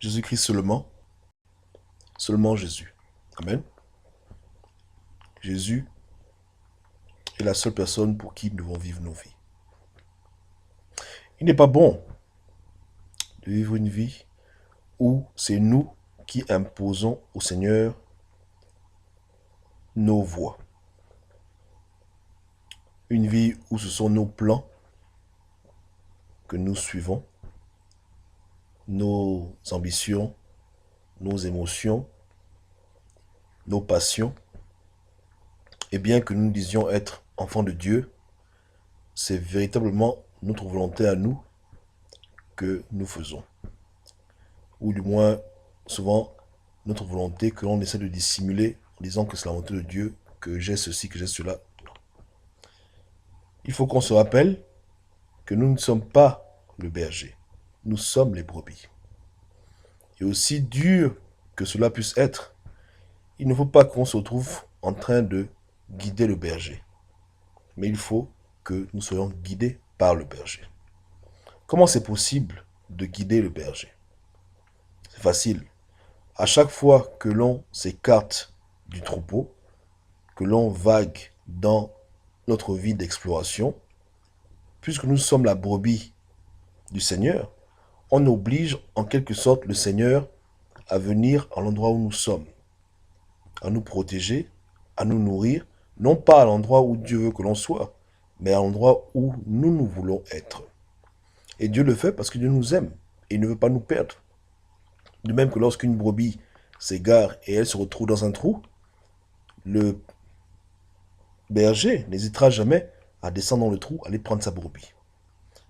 Jésus-Christ seulement, seulement Jésus. Amen. Jésus est la seule personne pour qui nous devons vivre nos vies. Il n'est pas bon de vivre une vie où c'est nous qui imposons au Seigneur nos voies. Une vie où ce sont nos plans que nous suivons, nos ambitions, nos émotions, nos passions. Et bien que nous disions être enfants de Dieu, c'est véritablement notre volonté à nous que nous faisons. Ou du moins, souvent, notre volonté que l'on essaie de dissimuler en disant que c'est la volonté de Dieu, que j'ai ceci, que j'ai cela. Il faut qu'on se rappelle que nous ne sommes pas le berger. Nous sommes les brebis. Et aussi dur que cela puisse être, il ne faut pas qu'on se retrouve en train de guider le berger. Mais il faut que nous soyons guidés par le berger. Comment c'est possible de guider le berger? C'est facile. À chaque fois que l'on s'écarte du troupeau, que l'on vague dans notre vie d'exploration, puisque nous sommes la brebis du Seigneur, on oblige en quelque sorte le Seigneur à venir à l'endroit où nous sommes, à nous protéger, à nous nourrir, non pas à l'endroit où Dieu veut que l'on soit, mais à l'endroit où nous voulons être. Et Dieu le fait parce que Dieu nous aime et il ne veut pas nous perdre. De même que lorsqu'une brebis s'égare et elle se retrouve dans un trou, le berger n'hésitera jamais à descendre dans le trou, aller prendre sa brebis.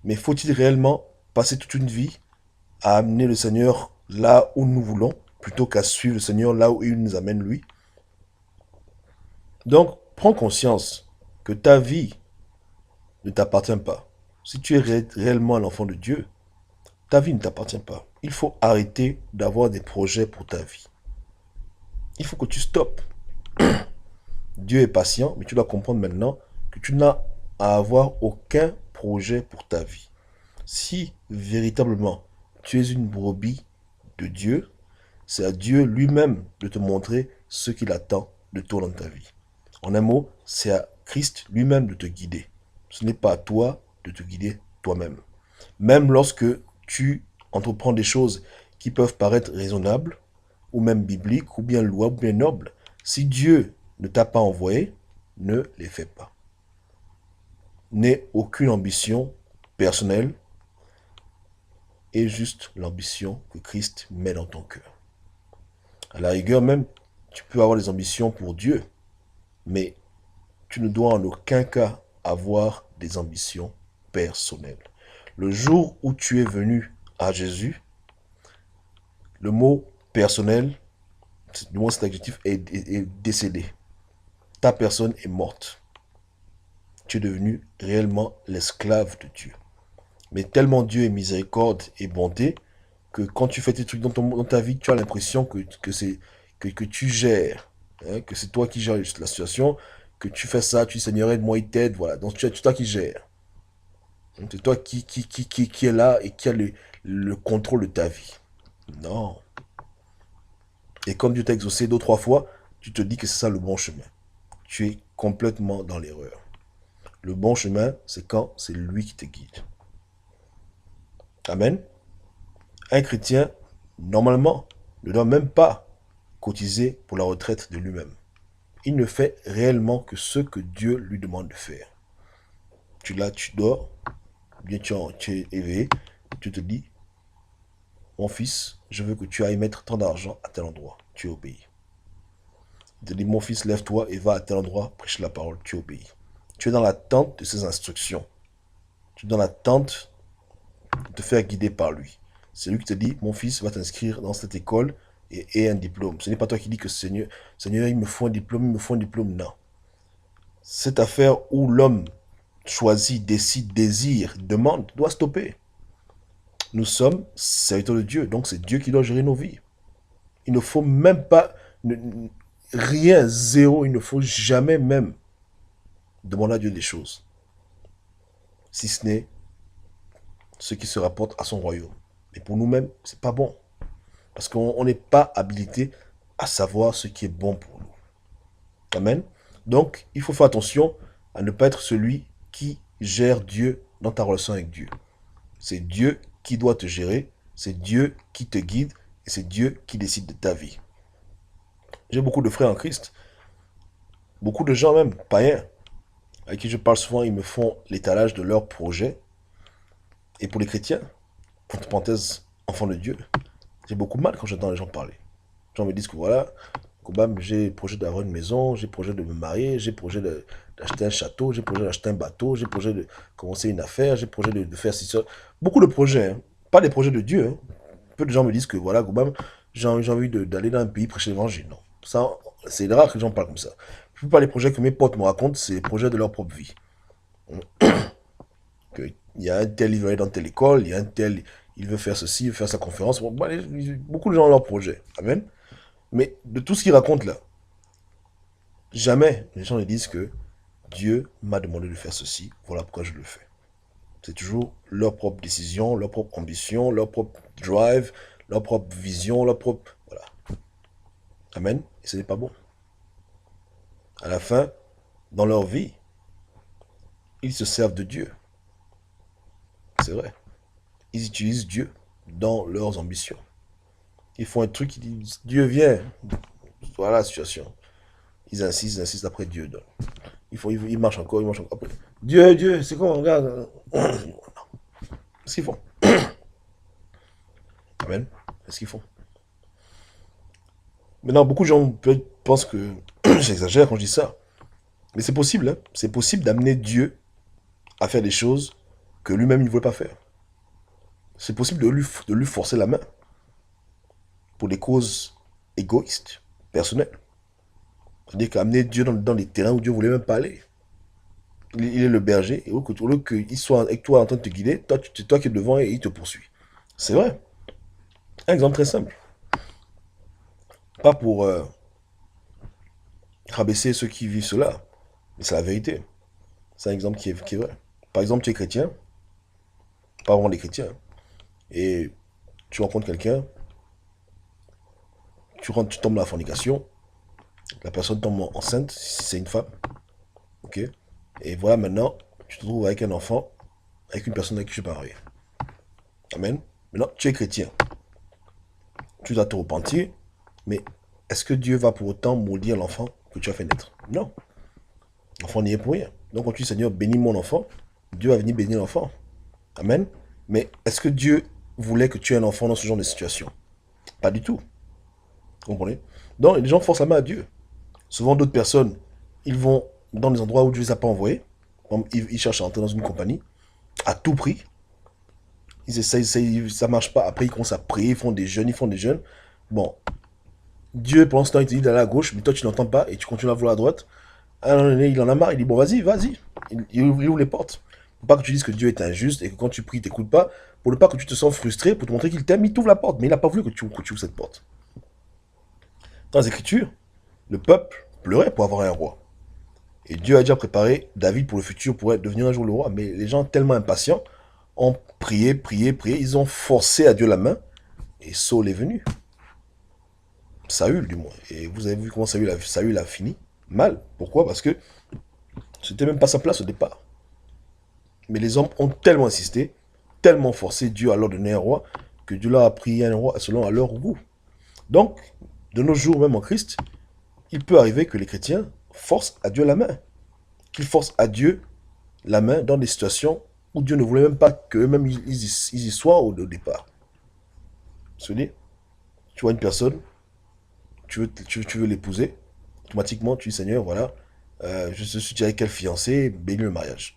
Mais faut-il réellement passer toute une vie à amener le Seigneur là où nous voulons, plutôt qu'à suivre le Seigneur là où il nous amène lui? Donc, prends conscience que ta vie ne t'appartient pas. Si tu es réellement l'enfant de Dieu, ta vie ne t'appartient pas. Il faut arrêter d'avoir des projets pour ta vie. Il faut que tu stoppes. Dieu est patient, mais tu dois comprendre maintenant que tu n'as à avoir aucun projet pour ta vie. Si véritablement tu es une brebis de Dieu, c'est à Dieu lui-même de te montrer ce qu'il attend de toi dans ta vie. En un mot, c'est à Christ lui-même de te guider. Ce n'est pas à toi de te guider toi-même. Même lorsque tu entreprends des choses qui peuvent paraître raisonnables, ou même bibliques, ou bien louables, ou bien nobles, si Dieu ne t'a pas envoyé, ne les fais pas. N'aie aucune ambition personnelle, et juste l'ambition que Christ met dans ton cœur. À la rigueur même, tu peux avoir des ambitions pour Dieu, mais tu ne dois en aucun cas avoir des ambitions personnelles. Le jour où tu es venu à Jésus, le mot personnel, du moins cet adjectif, est décédé. Ta personne est morte. Tu es devenu réellement l'esclave de Dieu. Mais tellement Dieu est miséricorde et bonté que quand tu fais tes trucs dans ta vie, tu as l'impression que tu gères, hein, que c'est toi qui gères la situation, que tu fais ça, tu dis Seigneur aide-moi, il t'aide, voilà. Donc c'est toi qui gères. C'est toi qui est là et qui a le contrôle de ta vie. Non. Et comme Dieu t'a exaucé deux, trois fois, tu te dis que c'est ça le bon chemin. Tu es complètement dans l'erreur. Le bon chemin, c'est quand c'est lui qui te guide. Amen. Un chrétien, normalement, ne doit même pas cotiser pour la retraite de lui-même. Il ne fait réellement que ce que Dieu lui demande de faire. Tu dors, bien tu es éveillé, tu te dis, mon fils, je veux que tu ailles mettre tant d'argent à tel endroit. Tu obéis. Il te dit, mon fils, lève-toi et va à tel endroit, prêche la parole. Tu obéis. Tu es dans l'attente de ses instructions. Tu es dans l'attente de te faire guider par lui. C'est lui qui te dit, mon fils, va t'inscrire dans cette école et un diplôme. Ce n'est pas toi qui dis que Seigneur, Seigneur, il me faut un diplôme, il me faut un diplôme. Non. Cette affaire où l'homme choisit, décide, désire, demande, doit stopper. Nous sommes serviteurs de Dieu, donc c'est Dieu qui doit gérer nos vies. Il ne faut même pas, rien, zéro, il ne faut jamais même demander à Dieu des choses, si ce n'est ce qui se rapporte à son royaume. Mais pour nous-mêmes, c'est pas bon. Parce qu'on n'est pas habilité à savoir ce qui est bon pour nous. Amen. Donc, il faut faire attention à ne pas être celui qui gère Dieu dans ta relation avec Dieu. C'est Dieu qui doit te gérer, c'est Dieu qui te guide, et c'est Dieu qui décide de ta vie. J'ai beaucoup de frères en Christ, beaucoup de gens même, païens, avec qui je parle souvent, ils me font l'étalage de leurs projets. Et pour les chrétiens, entre parenthèses, enfants de Dieu, j'ai beaucoup de mal quand j'entends les gens parler. Les gens me disent que voilà, Kobam, j'ai le projet d'avoir une maison, j'ai le projet de me marier, j'ai le projet d'acheter un château, j'ai le projet d'acheter un bateau, j'ai le projet de commencer une affaire, j'ai le projet de faire ci, ça. Beaucoup de projets, hein. Pas des projets de Dieu, hein. Peu de gens me disent que voilà, Kobam, j'ai envie d'aller dans un pays prêcher l'évangile. Non. Ça, c'est rare que les gens parlent comme ça. La plupart des projets que mes potes me racontent, c'est les projets de leur propre vie. Il y a un tel, il veut aller dans telle école, il y a un tel, il veut faire ceci, il veut faire sa conférence. Bon, beaucoup de gens ont leur projet. Amen. Mais de tout ce qu'ils racontent là, jamais les gens ne disent que Dieu m'a demandé de faire ceci, voilà pourquoi je le fais. C'est toujours leur propre décision, leur propre ambition, leur propre drive, leur propre vision, leur propre... Voilà. Amen. Et ce n'est pas bon. À la fin, dans leur vie, ils se servent de Dieu. C'est vrai. Ils utilisent Dieu dans leurs ambitions. Ils font un truc, ils disent, Dieu vient. Voilà la situation. Ils insistent, après Dieu donne. Ils marchent encore, ils marchent encore. Après, Dieu, c'est quoi, regarde. Qu'est-ce qu'ils font? Amen. Qu'est-ce qu'ils font? Maintenant, beaucoup de gens pensent que j'exagère quand je dis ça. Mais c'est possible, hein. C'est possible d'amener Dieu à faire des choses que lui-même il ne voulait pas faire. C'est possible de lui forcer la main pour des causes égoïstes, personnelles. C'est-à-dire qu'amener Dieu dans les terrains où Dieu ne voulait même pas aller. Il est le berger, et au lieu qu'il soit avec toi en train de te guider, c'est toi qui es devant et il te poursuit. C'est vrai. Un exemple très simple. Pas pour rabaisser ceux qui vivent cela, mais c'est la vérité. C'est un exemple qui est vrai. Par exemple, tu es chrétien, pas vraiment des chrétiens, hein, et tu rencontres quelqu'un, tu tombes dans la fornication, la personne tombe enceinte, si c'est une femme, ok? Et voilà, maintenant, tu te trouves avec un enfant, avec une personne avec qui tu peux marier. Amen. Maintenant, tu es chrétien. Tu dois te repentir, mais est-ce que Dieu va pour autant maudire l'enfant que tu as fait naître? Non. L'enfant n'y est pour rien. Donc quand tu dis Seigneur, bénis mon enfant, Dieu va venir bénir l'enfant. Amen. Mais est-ce que Dieu voulait que tu aies un enfant dans ce genre de situation? Pas du tout. Vous comprenez? Donc les gens forcent la main à Dieu. Souvent d'autres personnes, ils vont dans des endroits où Dieu ne les a pas envoyés. Ils cherchent à entrer dans une compagnie à tout prix. Ils essayent, ça ne marche pas. Après, ils commencent à prier, ils font des jeûnes. Bon, Dieu, pendant ce temps, il te dit d'aller à gauche, mais toi, tu n'entends pas et tu continues à vouloir à droite. À un moment donné, il en a marre, il dit, bon, vas-y. Il ouvre les portes. Faut pas que tu dises que Dieu est injuste et que quand tu pries, il t'écoute pas. Pour ne pas que tu te sens frustré, pour te montrer qu'il t'aime, il t'ouvre la porte. Mais il n'a pas voulu que tu ouvres cette porte. Dans les Écritures, le peuple pleurait pour avoir un roi. Et Dieu a déjà préparé David pour le futur, pour devenir un jour le roi. Mais les gens, tellement impatients, ont prié. Ils ont forcé à Dieu la main. Et Saul est venu. Saül, du moins. Et vous avez vu comment Saül a fini? Mal. Pourquoi? Parce que c'était même pas sa place au départ. Mais les hommes ont tellement insisté, tellement forcé Dieu à leur donner un roi, que Dieu leur a pris un roi selon à leur goût. Donc, de nos jours, même en Christ, il peut arriver que les chrétiens forcent à Dieu la main. Qu'ils forcent à Dieu la main dans des situations où Dieu ne voulait même pas qu'eux-mêmes ils y soient au départ. Tu vois une personne, tu veux l'épouser, automatiquement tu dis Seigneur, voilà, je suis déjà avec quel fiancé, bénis le mariage.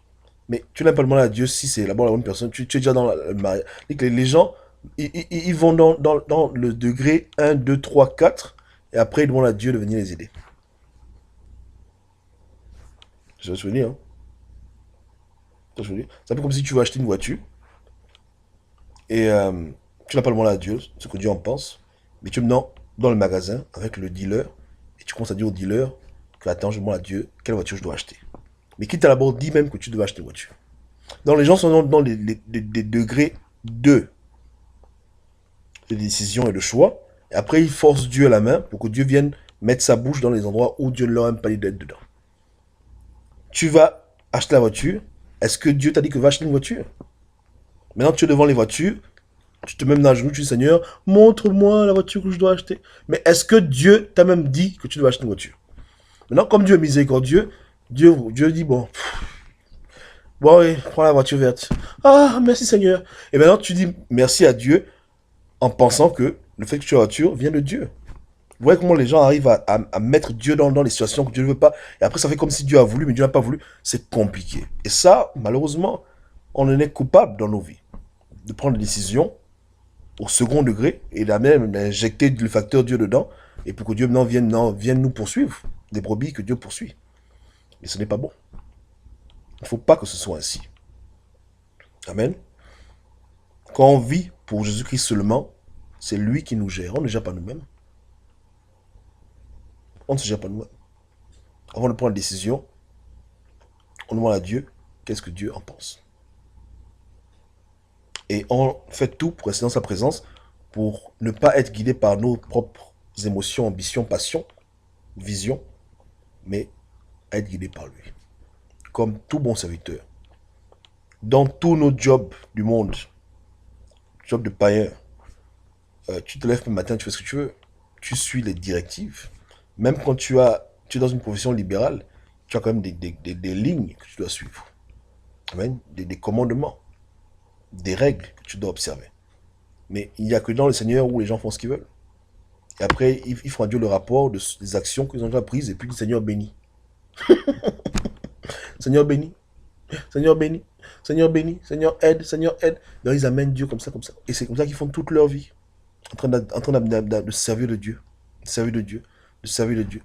Mais tu n'as pas demandé à Dieu si c'est d'abord la bonne personne, tu es déjà dans le mariage. Les gens, ils vont dans le degré 1, 2, 3, 4, et après ils demandent à Dieu de venir les aider. Je me souviens, hein. C'est un peu comme si tu veux acheter une voiture, et tu n'as pas demandé à Dieu ce que Dieu en pense, mais tu me dans le magasin avec le dealer, et tu commences à dire au dealer que attends, je demande à Dieu quelle voiture je dois acheter. Mais qui t'a d'abord dit même que tu devais acheter une voiture. Donc les gens sont dans des degrés 2 de décision et de choix, Et après, ils forcent Dieu à la main pour que Dieu vienne mettre sa bouche dans les endroits où Dieu ne leur a même pas dit d'être dedans. Tu vas acheter la voiture. Est-ce que Dieu t'a dit que va acheter une voiture? Maintenant, tu es devant les voitures. Tu te mets dans le genou, tu dis Seigneur, montre-moi la voiture que je dois acheter. Mais est-ce que Dieu t'a même dit que tu dois acheter une voiture? Maintenant, comme Dieu est miséricordieux, Dieu dit bon, bon, oui, prends la voiture verte. Ah, merci Seigneur. Et maintenant, tu dis merci à Dieu en pensant que le fait que tu aies la voiture vient de Dieu. Vous voyez comment les gens arrivent à mettre Dieu dans les situations que Dieu ne veut pas. Et après, ça fait comme si Dieu a voulu, mais Dieu n'a pas voulu. C'est compliqué. Et ça, malheureusement, on en est coupable dans nos vies. De prendre des décisions au second degré et d'injecter le facteur Dieu dedans. Et pour que Dieu maintenant vienne nous poursuivre. Des brebis que Dieu poursuit. Et ce n'est pas bon. Il ne faut pas que ce soit ainsi. Amen. Quand on vit pour Jésus-Christ seulement, c'est lui qui nous gère. On ne gère pas nous-mêmes. On ne se gère pas nous-mêmes. Avant de prendre une décision, on demande à Dieu qu'est-ce que Dieu en pense. Et on fait tout pour rester dans sa présence, pour ne pas être guidé par nos propres émotions, ambitions, passions, visions, mais être guidé par lui. Comme tout bon serviteur. Dans tous nos jobs du monde, job de païen, tu te lèves le matin, tu fais ce que tu veux, tu suis les directives. Même quand tu es dans une profession libérale, tu as quand même des lignes que tu dois suivre. Amen. Des commandements, des règles que tu dois observer. Mais il n'y a que dans le Seigneur où les gens font ce qu'ils veulent. Et après, ils font à Dieu le rapport des actions qu'ils ont déjà prises et puis le Seigneur bénit. Seigneur bénit. Seigneur bénit. Seigneur bénit. Seigneur aide. Seigneur aide. Donc ils amènent Dieu comme ça, comme ça. Et c'est comme ça qu'ils font toute leur vie. En train de servir de Dieu. De servir de Dieu. De servir de Dieu.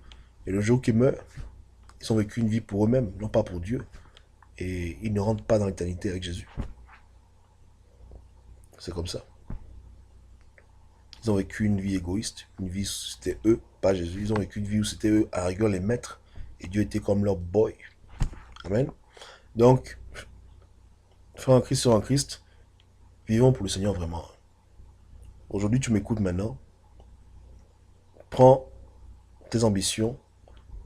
Et le jour qu'ils meurent, ils ont vécu une vie pour eux-mêmes, non pas pour Dieu. Et ils ne rentrent pas dans l'éternité avec Jésus. C'est comme ça. Ils ont vécu une vie égoïste, une vie où c'était eux, pas Jésus. Ils ont vécu une vie où c'était eux, à la rigueur, les maîtres. Et Dieu était comme leur boy. Amen. Donc, frère en Christ sur en Christ, vivons pour le Seigneur vraiment. Aujourd'hui, tu m'écoutes maintenant. Prends tes ambitions,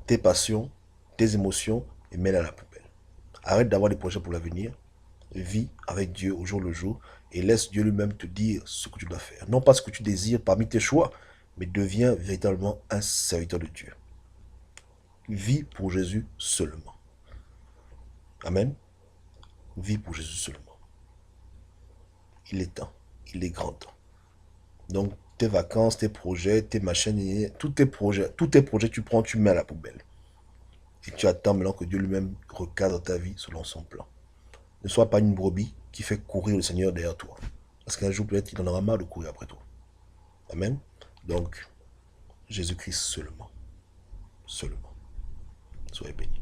tes passions, tes émotions et mets-les à la poubelle. Arrête d'avoir des projets pour l'avenir. Vis avec Dieu au jour le jour et laisse Dieu lui-même te dire ce que tu dois faire. Non pas ce que tu désires parmi tes choix, mais deviens véritablement un serviteur de Dieu. Vis pour Jésus seulement. Amen. Vis pour Jésus seulement. Il est temps. Il est grand temps. Donc, tes vacances, tes projets, tes machines, tous tes projets tu prends, tu mets à la poubelle. Et tu attends maintenant que Dieu lui-même recadre ta vie selon son plan. Ne sois pas une brebis qui fait courir le Seigneur derrière toi. Parce qu'un jour, peut-être, il en aura marre de courir après toi. Amen. Donc, Jésus-Christ seulement. Seulement. Soyez bénis.